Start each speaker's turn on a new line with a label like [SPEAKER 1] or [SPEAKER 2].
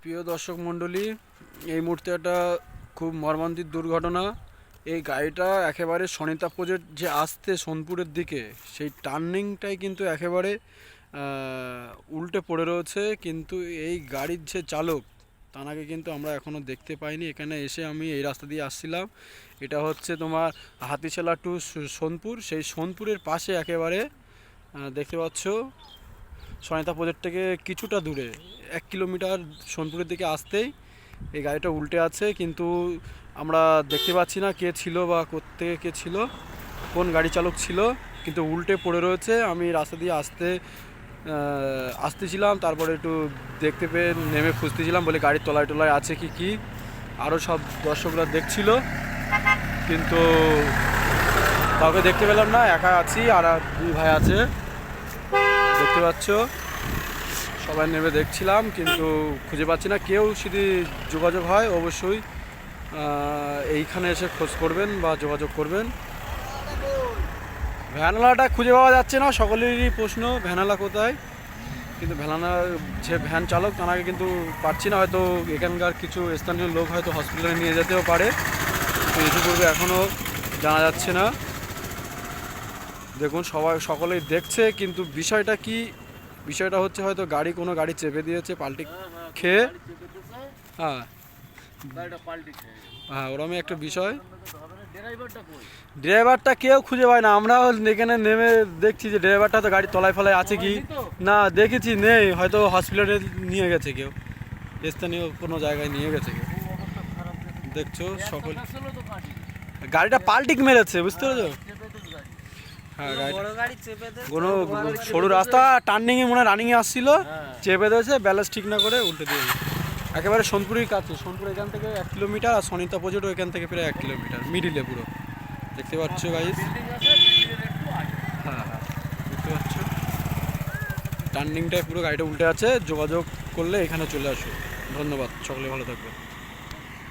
[SPEAKER 1] প্রিয় দর্শক মণ্ডলী, এই মুহূর্তে একটা খুব মর্মান্তিক দুর্ঘটনা। এই গাড়িটা একেবারে সনিতা প্রজেক্ট যে আসতে সোনপুরের দিকে, সেই টার্নিংটাই কিন্তু একেবারে উল্টে পড়ে রয়েছে। কিন্তু এই গাড়ির যে চালক, তাকে কিন্তু আমরা এখনও দেখতে পাইনি। এখানে এসে আমি এই রাস্তা দিয়ে আসছিলাম। এটা হচ্ছে তোমার হাতিশালা টু সোনপুর। সেই সোনপুরের পাশে একেবারে দেখতে পাচ্ছ সনিতা প্রজেক্ট থেকে কিছুটা দূরে 1 কিলোমিটার সোনপুরের দিকে আসতেই এই গাড়িটা উল্টে আছে। কিন্তু আমরা দেখতে পাচ্ছি না কে ছিল বা কোত্থেকে কে ছিল, কোন গাড়ি চালক ছিল, কিন্তু উল্টে পড়ে রয়েছে। আমি রাস্তা দিয়ে আসতেছিলাম, তারপরে একটু দেখতে পেয়ে নেমে খুঁজতেছিলাম, বলে গাড়ির তলায় টলায় আছে কি আরও সব দর্শকরা দেখছিল, কিন্তু কাউকে দেখতে পেলাম না। একা আছি, আর 2 ভাই আছে দেখতে পাচ্ছ। সবাই নেমে দেখছিলাম কিন্তু খুঁজে পাচ্ছি না। কেউ যদি যোগাযোগ হয় অবশ্যই এইখানে এসে খোঁজ করবেন বা যোগাযোগ করবেন। ভ্যানওয়ালাটা খুঁজে পাওয়া যাচ্ছে না, সকলেরই প্রশ্ন ভ্যানওয়ালা কোথায়। কিন্তু ভ্যানওয়ালার যে ভ্যান চালক, তাকে কিন্তু পাচ্ছি না। হয়তো এখানকার কিছু স্থানীয় লোক হয়তো হসপিটালে নিয়ে যেতেও পারে, তো ইতিপূর্বে এখনও জানা যাচ্ছে না। দেখুন সকলেই দেখছে, কিন্তু বিষয়টা কি, বিষয়টা হচ্ছে হয়তো কোনো গাড়ি চেপে দিয়েছে পাল্টি খেয়ে। হ্যাঁ হ্যাঁ, ওরমই একটা বিষয়। ড্রাইভারটা কেউ খুঁজে পায় না। আমরা এখানে নেমে দেখছি যে ড্রাইভারটা তো গাড়ির তলায় ফলায় আছে কি না, দেখেছি নেই, হয়তো হসপিটালে নিয়ে গেছে কেউ, স্থানীয় কোনো জায়গায় নিয়ে গেছে কেউ। দেখছো সকল গাড়িটা পাল্টিক মেরেছে, বুঝতে পেরেছো? হ্যাঁ, কোনো সরু রাস্তা টার্নিংয়ে মনে হয় রানিংয়ে আসছিল, চেপে দিয়েছে, ব্যালেন্স ঠিক না করে উল্টে দিয়ে একেবারে সোনপুরের কাছে। সোনপুর এখান থেকে 1 কিলোমিটার, আর সনিতা প্রজেক্টও এখান থেকে প্রায় 1 কিলোমিটার, মিডিলে পুরো। দেখতে পাচ্ছ গাইস? হ্যাঁ হ্যাঁ, দেখতে পাচ্ছ টার্নিংটায় পুরো গাড়িটা উল্টে আছে। যোগাযোগ করলে এখানে চলে আসো। ধন্যবাদ, সকলে ভালো থাকবে।